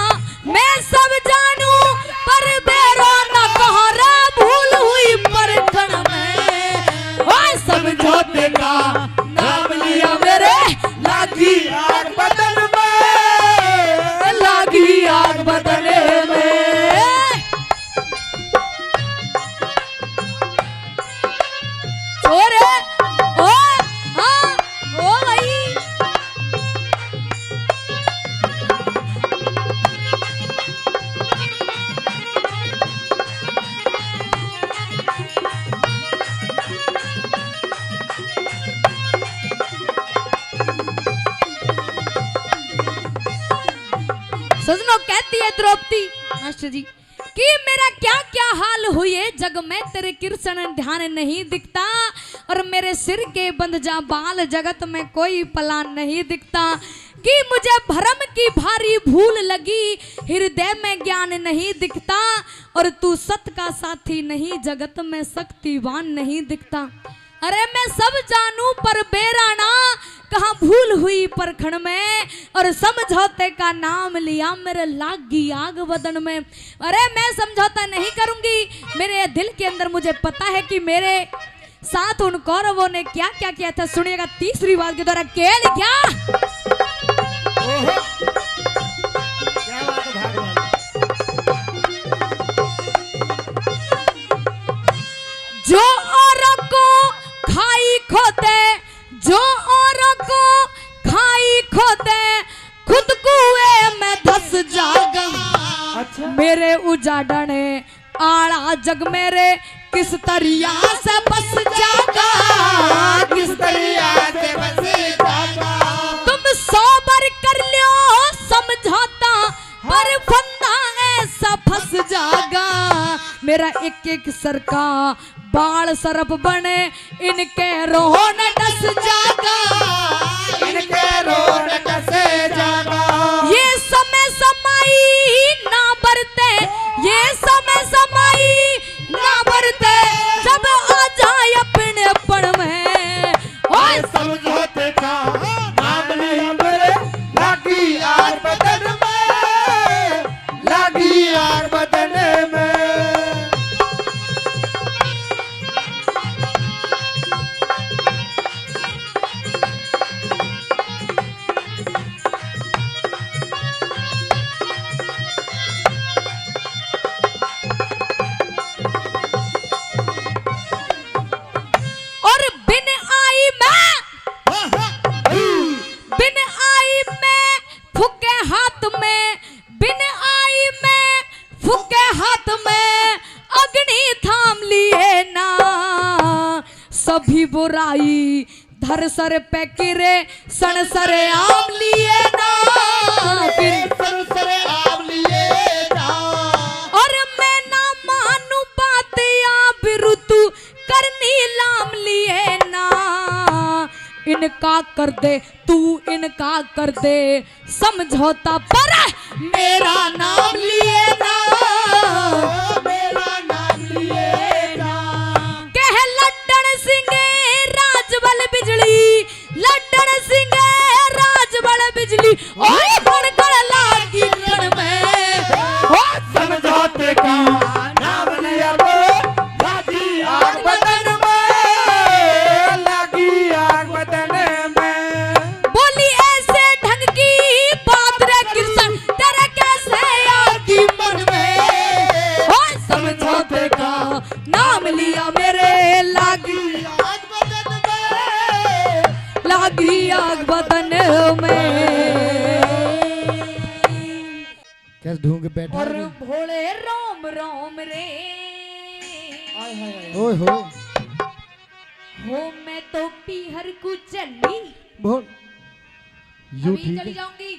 मैं सब जानू पर बेराना, कहारा भूल हुई परखण में। ओए समझौते का नाम लिया मेरे, लागी आग बदन में, लागी आग बदन में। छोरे ओ हाँ ओ भाई सजनो कहती है द्रौपदी मास्टर जी कि मेरा क्या क्या हाल हुए जग में, तेरे कृष्ण ध्यान नहीं दिखता। और मेरे सिर के बंध जा बाल जगत में कोई पलान नहीं दिखता। कि मुझे भरम की भारी भूल लगी, हृदय में ज्ञान नहीं दिखता। और तू सत का साथी नहीं जगत में, शक्तिवान नहीं दिखता। अरे मैं सब जानू पर बेराना, कहाँ भूल हुई परखण में। और समझौते का नाम लिया मेरे, लागी आग बदन में। अरे मैं समझौता नहीं करूंगी, मेरे दिल के अंदर मुझे पता है कि मेरे साथ उन कौरवों ने क्या क्या किया था। सुनिएगा तीसरी बात के द्वारा क्या लिखा। ओहो क्या बात है भगवान। जो औरों को खाई खोते, जो औरों को खाई खोते, खुद कुएं में धस जागा। अच्छा मेरे उजाड़ने आड़ा जग मेरे, किस तरिया से बस जागा, किस तरिया से बस जागा। तुम 100 बार कर लो समझौता, पर फंदा ऐसा फंस जागा। मेरा एक एक सर का बाल सरप बने, इनके रोहन डस जागा, इनके रोड से जागा। ये समय समाई ना बरते, ये समय समाई ना बरते, जब आ जाए अपने अपन में। ओए समझौते का नाम लिया मेरे, लागी आग बदन में, लागी आग बदन में। और बिन आई मैं, बिन आई मैं फूके हाथ में, बिन आई मैं फूके हाथ में, अग्नि थाम लिए ना। सभी बुराई धर सर पे किरे, सन सरे आम लिए ना। फिर सरसरे आम लिए जा। और मैं ना मानू बात या बिरुतु, करनी लाम लिए ना। इनका कर दे तू, इनका कर दे समझौता, पर मेरा नाम लिए ना। मेरा नाम लिए जा। कह लड्डन सिंह राजबल बिजली, लड्डन सिंह राजबल बिजली, ओए गड़गड़ लागी रण में। समझौते का नाम लिया मेरे, लागी आग नाम लिया मेरे लागी आज बदन में लागी आग बदन में। कैसे ढूंढ के बैठा और है? भोले रोम रोम रे ओए होए हो मैं तो पीहर को चली बोल यू अभी ठीक चली है। जाऊंगी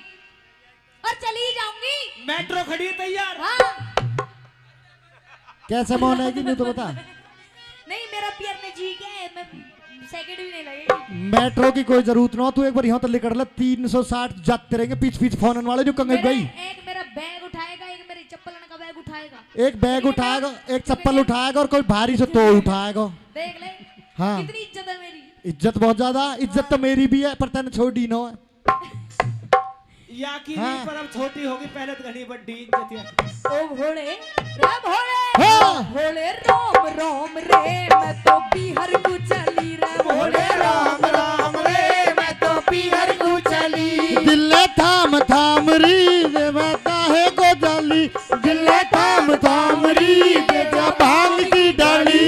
और चली जाऊंगी। मेट्रो खड़ी है तैयार। हाँ कैसे मौन आएगी नहीं तो बता। नहीं मेरा पियर में जी के है, मैं सेकंड भी नहीं लगेगी। मेट्रो की कोई जरूरत ना हो, तू एक बार यहाँ तक लेकर ले 360 जाते रहेंगे पीछ पीछ फोन वाले जो कंगे गई। एक मेरा बैग उठाएगा, एक मेरी चप्पल का बैग उठाएगा, एक बैग उठाएगा, एक चप्पल उठाएगा और कोई भारी से तो उठाएगा। देख ले हाँ कितनी इज्जत है मेरी। इज्जत बहुत ज्यादा, इज्जत तो मेरी भी है पर तेने छोड़ी ना है। या की हाँ। नहीं पर अब छोटी होगी, पहले तो घनी बड्डी इज्जत है। ओ भोले रे भोले हाँ। भोले रोम रोम रे मैं तो पीहर को चली रे भोले राम राम रे मैं तो पीहर को चली। दिल्ले थाम थाम री देवता है गोदाली, दिल्ले थाम थाम री देवता भांग की डाली।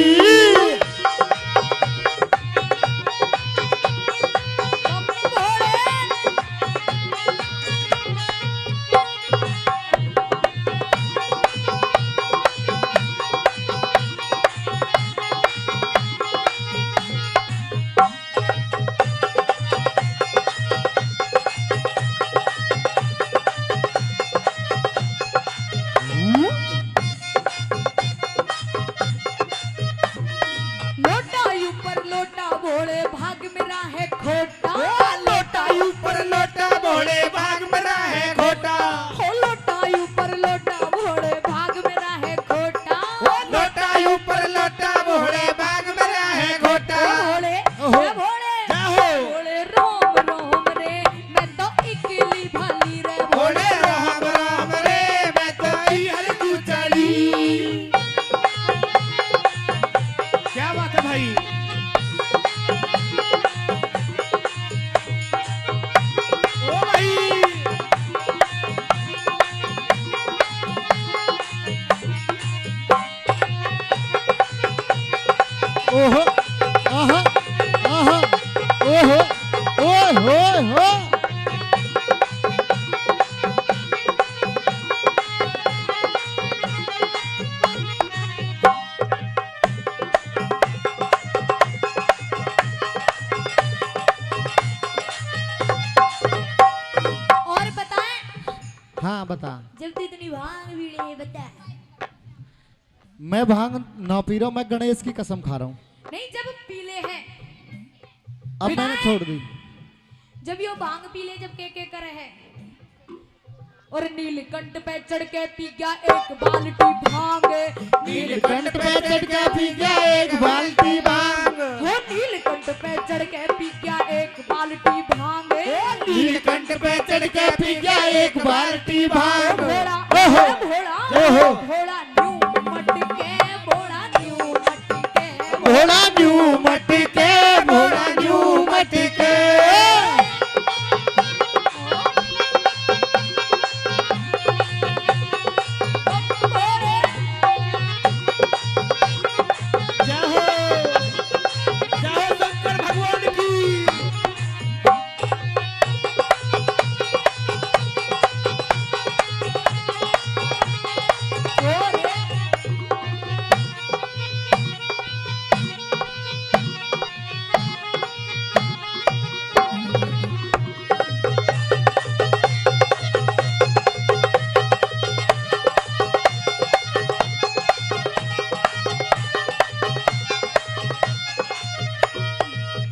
लोटा ऊपर लोटा भोले भाग मेरा है खोटा। लोटा ऊपर लोटा भोले भाग मेरा है खोटा। हो लोटा ऊपर लोटा भोले भाग मेरा है खोटा। लोटा ऊपर लोटा भोले भाग मेरा है खोटा। भोले ओहो। रे भोले जाहो। भोले रोम रोम रे मैं तो इकली भली रे भोले राम राम रे मैं तो पीहर को चली। क्या बात है भाई। ओ भाई ओहो आहा आहा ओहो ओए होए हो। और बताएं हाँ बता। जब तू इतनी भांग भी ले बता। मैं भांग ना पी रहा हूँ, मैं गणेश की कसम खा रहा हूँ। नहीं जब पीले हैं अब मैंने छोड़ दी। जब यो भांग पीले जब के करे है और नीलकंठ पे चढ़ के पी गया एक बाल्टी भांग। नीलकंठ पे चढ़ के पी गया एक बाल्टी भांग। वो नीलकंठ पे चढ़ के पी गया एक बाल्टी भांग। नीलकंठ पे चढ़ के पी गया एक बाल्टी भांग। भोला ओहो। भोला ओहो। भोला न्यू मटके भोला न्यू मटके भोला न्यू मटके भोला न्यू मटके। जाहो जाहो शंकर भगवान की।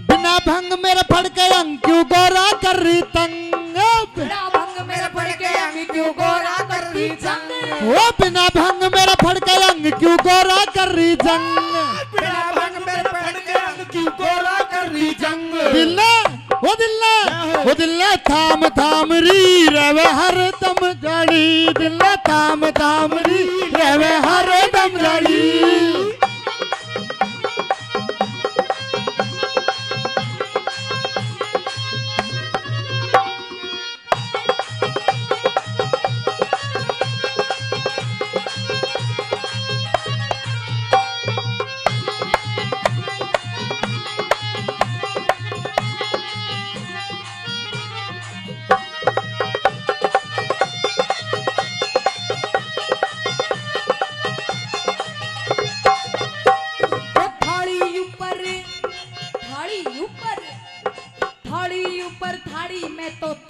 बिना भंग मेरे फड़के अंग क्यों गोरा कर रही तंग। बिना भंग मेरे पड़ के अंग क्यों गोरा करती जंग। ओ बिना भंग मेरे फड़के अंग क्यों गोरा कर रही जंग। बिना भंग मेरे पहन के अंग क्यों गोरा कर रही जंग। दिल्ले ओ दिल्ले ओ दिल्ले थाम थाम री रवे हर दम जड़ी। दिल्ले थाम थाम री रवे हर दम जड़ी।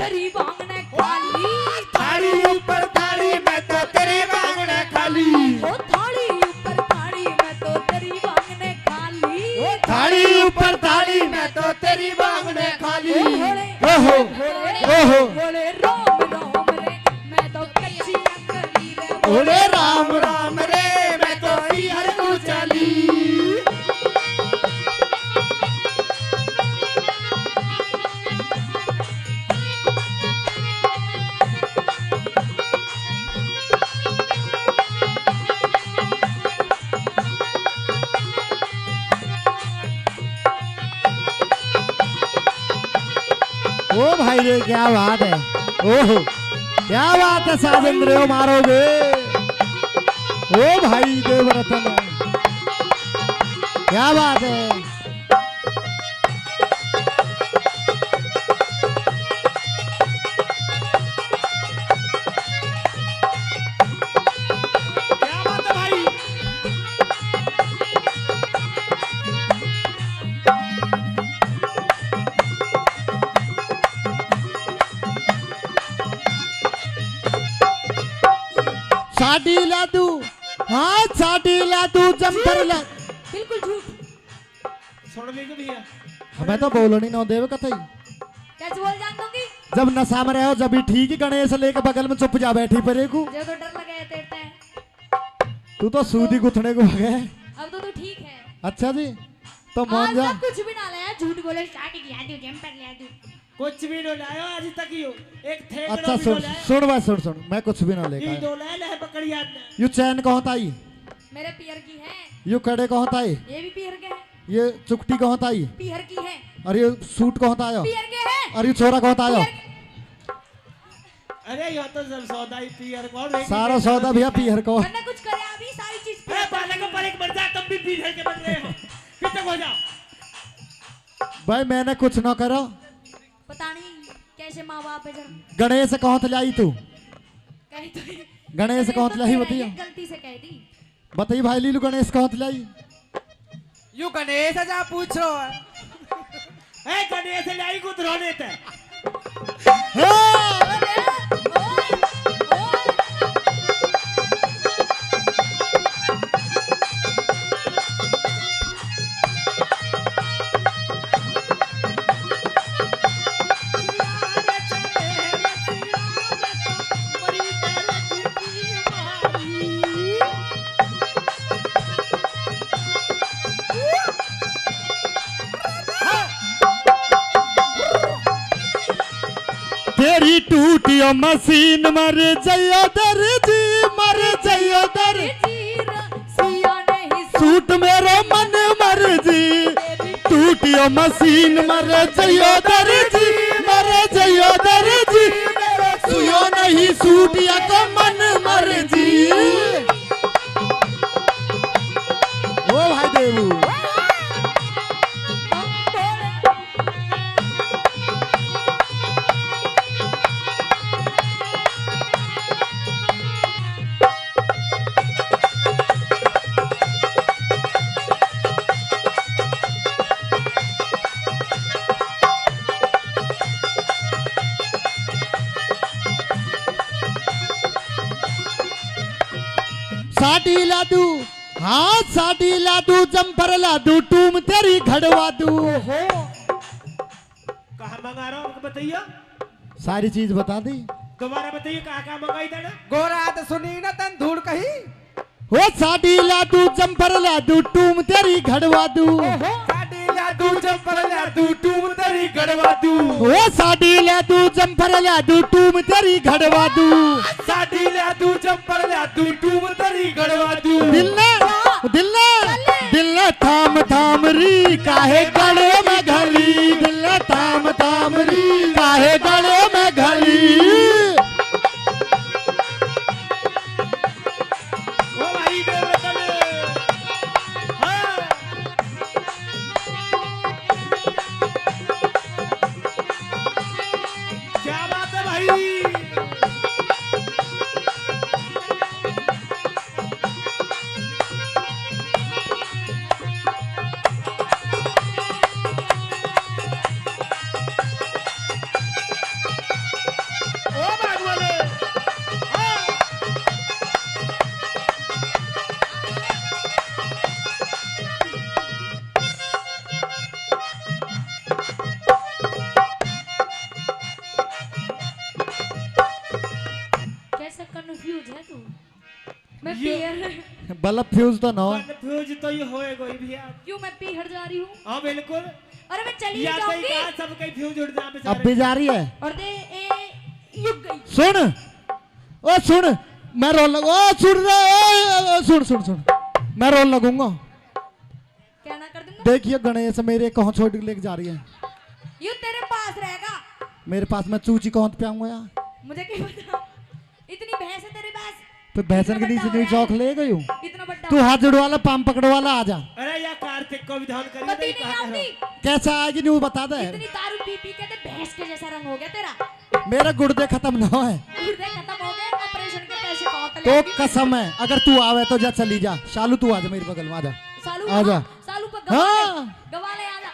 तेरी बांगने खाली। थाली ऊपर थाली मैं तो तेरी बांगड़े खाली। ओ थाली ऊपर थाली मैं तो तेरी बांगने खाली। थाली ऊपर थाली मैं तो तेरी बांगड़े खाली। ओहो ओहो बोले राम राम रे मैं तो कच्ची अंगली रे। बोले राम राम रे मैं तो हर को चली। ओ भाई रे क्या बात है। ओहो क्या बात है साजेंद्र मारोगे। ओ भाई देवरतन क्या बात है। क्या बात है भाई। साडी लादू हाँ साडी लादू जंपर ला। बिल्कुल झूठ। सुन लीजिए भैया। हमें तो बोलो नहीं नो देव कथई। कैसे बोल जान दूंगी? जब नशा में रहो जब भी ठीक ही गणेश लेके बगल में चुप जा बैठी परे को। मुझे तो डर लगा है तेरते हैं। तू तो सूदी गुथने को भगे। अब तो तू ठीक है। अच्छा जी तो मान आज जा। तक कुछ भी ना लाया, झूठ बोले स्टार्टिंग लिया तू जंपर लिया तू। कुछ भी नहीं लायो आज तक ही हो। एक थे अच्छा सुन सुन बात सुन मैं कुछ भी ना ये लेकर दो ले ले पकड़ याद ने। यू चैन कहाँ ताई। मेरे पियर की है। यू कड़े कहाँ ताई। ये भी पियर के है। ये चुकटी कहाँ ताई। पियर की है। और ये सूट कहाँ तायो। पियर के है। और ये छोरा कहाँ तायो। अरे यो तो सब सौदा ही पीयर कौन है। सारा सौदा भैया पीहर को। वरना कुछ करे अभी सारी चीज अरे बाले को पर एक मर जा तुम भी पीछे के बन रहे हो। पीछे हो जाओ। भाई मैंने कुछ ना करो। पता नहीं कैसे माँ बाप है जरा। गणेश कहाँ तो लाई तू। कही तो गणेश कहाँ तो लाई ये बताइए। गलती से कह दी। बताइए भाई लीलू गणेश कहाँ तो लाई। यू गणेश जा पूछो। ए गणेश लाई को धरोने थे। हाँ! तेरी टूटियो मशीन मर जइयो दर्जी मर जइयो दर्जी सिया नहीं सूट मेरो मन मर्जी टूटियो मशीन मर जइयो दर्जी मर जइयो दर्जी सुयो नहीं सूटिया को मन मर्जी। ओ भाई देवू साडी लादू हाँ साडी लादू जंपर लादू टूम तेरी घड़वा दू। कहाँ मंगा रहा हूँ बताइए। सारी चीज बता दी। दोबारा बताइए कहाँ मंगाई था ना। गोरा तो सुनी ना तन धूड़ कही। वो साडी लादू जंपर लादू टूम तेरी घड़वा दू। साडी लादू जंपर लादू टूम तेरी गड़वा दू। वो साडी लादू जंपर लादू टूम तेरी घड़वा दू। साडी लादू जंपर लादू टूम तेरी गड़वा दू। दिल ने थाम थाम री काहे गले में घली दिल ने थाम थाम री काहे गले में घली। ओ भाई देवरतन। हाँ। क्या बात है भाई। गलत फ्यूज तो ना कंफ्यूज तो ये होएगा ही भैया। क्यों मैं पी हट जा रही हूँ? हाँ बिल्कुल। अरे मैं चली या सही जाऊंगी। कहा, सब कहीं फ्यूज उड़ जा अब बेचारे। भी जा रही है। और दे युग गई। सुन ओ सुन मैं रोल लग ओ सुन रे सुन सुन सुन मैं रोल लगूंगा। क्या ना कर दूंगा? देखिए गणेश मेरे कहाँ छोड़ के लेके जा रही है। यू तेरे पास रहेगा। मेरे पास मैं चूची कहाँ पे आऊंगा यार। मुझे क्या पता, इतनी भैंस है तेरे पास। तो भैंसन के नीचे नहीं चौक ले गई हूँ। इतना बड़ा तू हाथ जुड़वा ला पाम पकड़वा ला आ जा। अरे या कार्तिक को विधान करिए पति नहीं नहीं कहा आती। कैसा आएगी नहीं वो बता दे। इतनी दारू पी पी के ते भैंस के जैसा रंग हो गया तेरा। मेरा गुर्दे खत्म ना है गुर्दे खत्म हो गए, ऑपरेशन के पैसे कहाँ से तो लेगी? कसम है अगर तू आवे तो जा चली जा। शालू तू आ जा मेरे बगल में आ जा। सालू आजा। सालू पर हाँ। गवा ले आजा।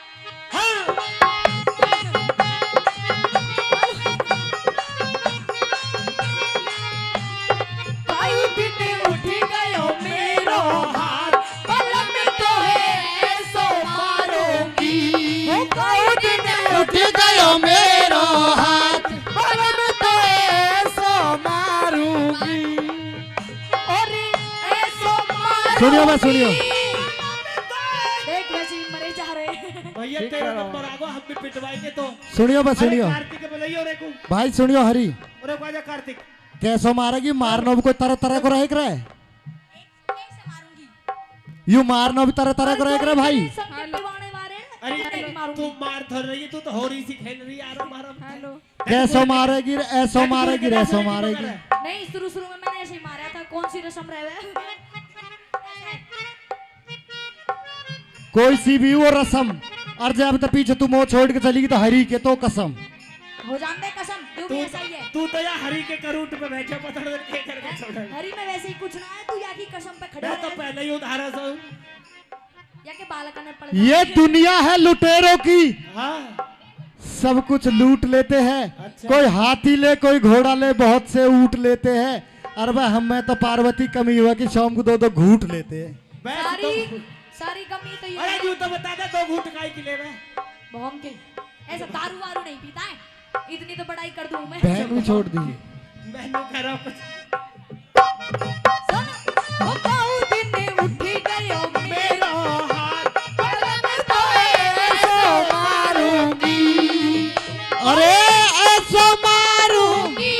काई दिन उठी गयो मेरो हाथ, कलम तो है सो मारूंगी। ओ काई दिन उठ गयो मेरो हाथ कलम तो है सो मारूंगी। और ऐसो मारूंगी। सुनियो बस सुनियो। देख वैसे ही मरे जा रहे हैं। भैया तेरा नंबर आगो हम भी पिटवाएंगे तो। सुनियो बस अरे सुनियो कार्तिक के बुलाइए रे को। भाई सुनियो हरी अरे को आजा कार्तिक। कैसो मारेगी मारना भी कोई तरह तरह को रहे ऐसे मारूंगी। यू मारना भी तरह तरह को रहे भाई। संकट दिवाने वाले हैं। अरे नहीं मारूंगी। तू मार धर रही है, तू तो होरी सी खेल रही है। यार मारो। हेलो। कैसो मारेगी ऐसो मारेगी ऐसो मारेगी। नहीं शुरू शुरू में मैंने ऐसे ही मारा था। कौन सी रस्म रहे? कोई सी भी वो रसम और जब तक पीछे तू मोह छोड़ के चलेगी तो हरी के तो कसम। हो जान दे कसम, तू भी ऐसा ही है। तू तो यार हरी के करूट पे बैठे पता नहीं क्या करके छोड़ा। हरी में वैसे ही कुछ ना है, तू या की कसम पे खड़े मैं तो रहे। पहले ही उधारा सा हूँ। या के बालक ने पड़ ये दुनिया है लुटेरों की हाँ सब कुछ लूट लेते हैं। अच्छा। कोई हाथी ले कोई घोड़ा ले बहुत से ऊट लेते हैं। और वह हमें तो पार्वती कमी हुआ कि शाम को दो दो घूट लेते हैं। बैठ सारी तो। सारी कमी तो ये अरे है। तू तो बता दे दो घूट काई के ले मैं। बॉम के ऐसा दारू वारू नहीं पीता है। इतनी तो बड़ाई कर दूं मैं। बहन भी छोड़ दी। मैंने कह रहा हूँ कुछ। सुन, ओ काऊ दिन उठी गयो मेरो हाथ, कलम तो ऐसो मारूंगी। अरे ऐसो मारूंगी।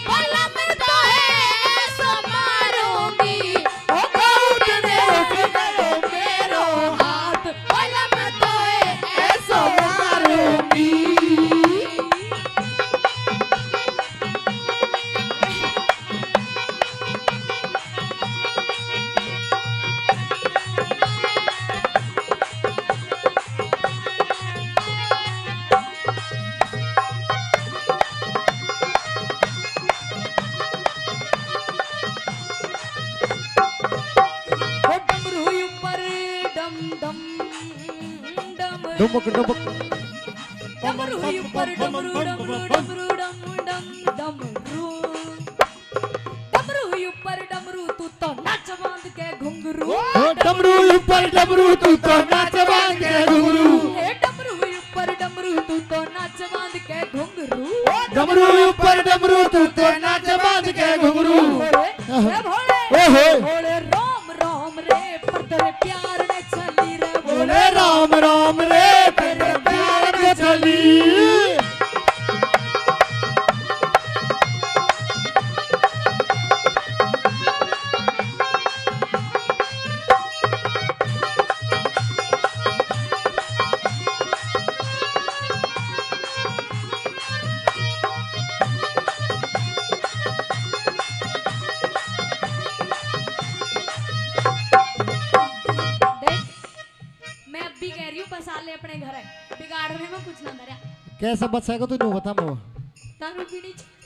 कलम तो ऐसो मारूंगी। ओ काऊ दिन उठी गयो मेरो हाथ, कलम तो ऐसो मारूंगी। ओ डमरू ऊपर डम डम डम डुबक डुबक डमरू ऊपर डमरू डमरू डमरू डम डम डमरू डमरू ऊपर डमरू तू तो नाच बांध के घुंघरू ओ डमरू ऊपर डमरू तू तो नाच बांध के घुंघरू। हे डमरू ऊपर डमरू तू तो नाच बांध के घुंघरू डमरू ऊपर डमरू तू तो नाच बांध के घुंघरू। रे भोले ओहो। भोले राम राम रे पर तेरे प्यार ने चली रे बोले राम राम रे तेरे प्यार में चली। देख मैं अब भी कह रही हूँ बसा ले अपने घर है, बिगाड़ने में कुछ ना धरा। कैसे बचेगा तू नहीं बता मैं दारू पीनी चाहिए।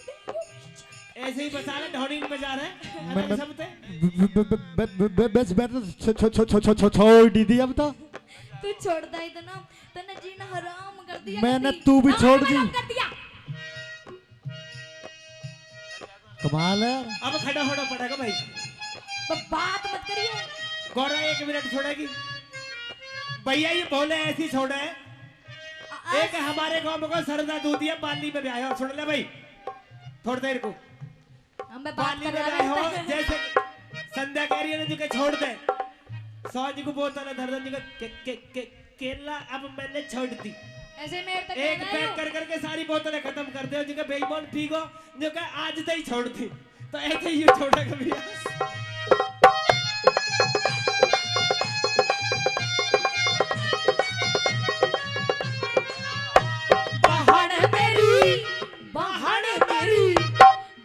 ऐसे ही बता रहे ढोनी में बजा रहे मैं- हैं बस छोड़ दी अब तो। तू छोड़ता ही तो ना, तने जीना हराम कर दिया। मैंने कभी। तू भी हाँ, छोड़ हराम दी। कर दिया। कमाल है। अब खड़ा होना पड़ेगा भाई। तो बात मत करिए। गौरा 1 मिनट छोड़ेगी भैया। ये भोले ऐसी छोड़े हैं। एक हमारे गांव में कोई सरदा दूधिया बाली में भी आया हो। सुन ले भाई थोड़ी देर को हम बात बाली कर में रहे आए हो हैं। जैसे संध्या कह रही है जो के छोड़ दे सौज को बोतल है धर दे के केला अब मैंने छोड़ दी ऐसे मेरे तक एक पैक कर करके सारी बोतलें खत्म कर दे जो के बेईमान पीगो जो के आज तक ही छोड़ दी तो ऐसे ही छोड़ा कभी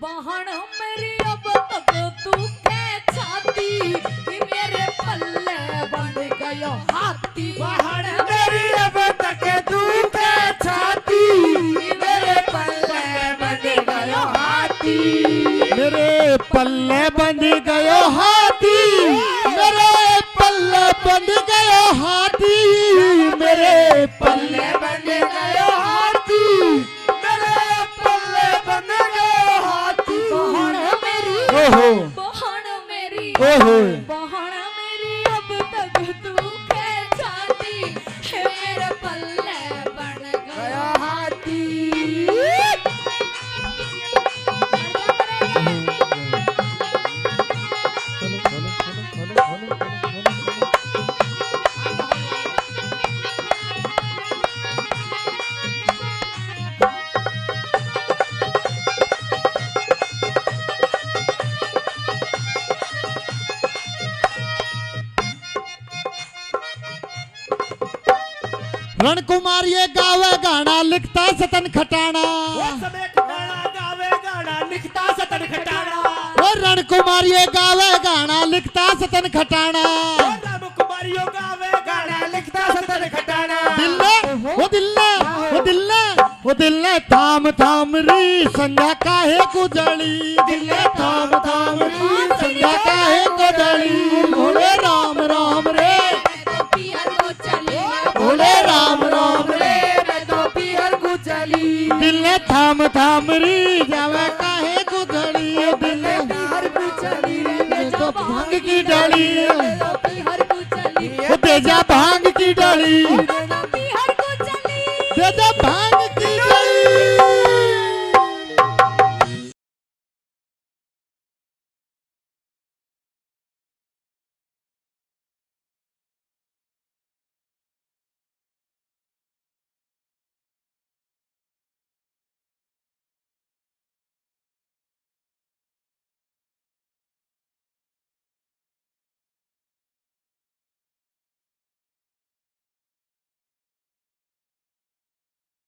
बहन मेरी अब तक तू के छाती मेरे पल्ले बन गयो हाथी बहन मेरी अब तक तू के छाती मेरे पल्ले बन गयो हाथी मेरे पल्ले बंध गयो हाथी मेरे पल्ले बंध गयो हाथी मेरे पल्ले बंध गयो हाथी मेरे पल्ले बंध गयो हाथी ओहो बहन मेरी ओहो बहन मेरी अब तक तू के छाती मेरे पल्ले बन गयो हाथी रण कुमार ये गावे गाना लिखता सतन खटाना समय खटाना गावे गाना लिखता सतन खटाना और रण कुमार ये गावे गाना लिखता सतन खटाना राम कुमारियों गावे गाना लिखता सतन खटाना दिल्ले वो दिल्ले वो दिल्ले वो दिल्ले थाम थाम री संध्या काहे गुजरी दिल्ले थाम थाम री संध्या काहे गुजरी बोले राम राम रे बोले राम राम रे मैं तो पीहर को चली दिल्ले थाम थाम री जावे काहे गुजरी दिल्ले पीहर को चली मैं तो भांग की डाली तो पीहर को चली वो तेजा भांग की डाली मैं तो पीहर को चली तेजा भांग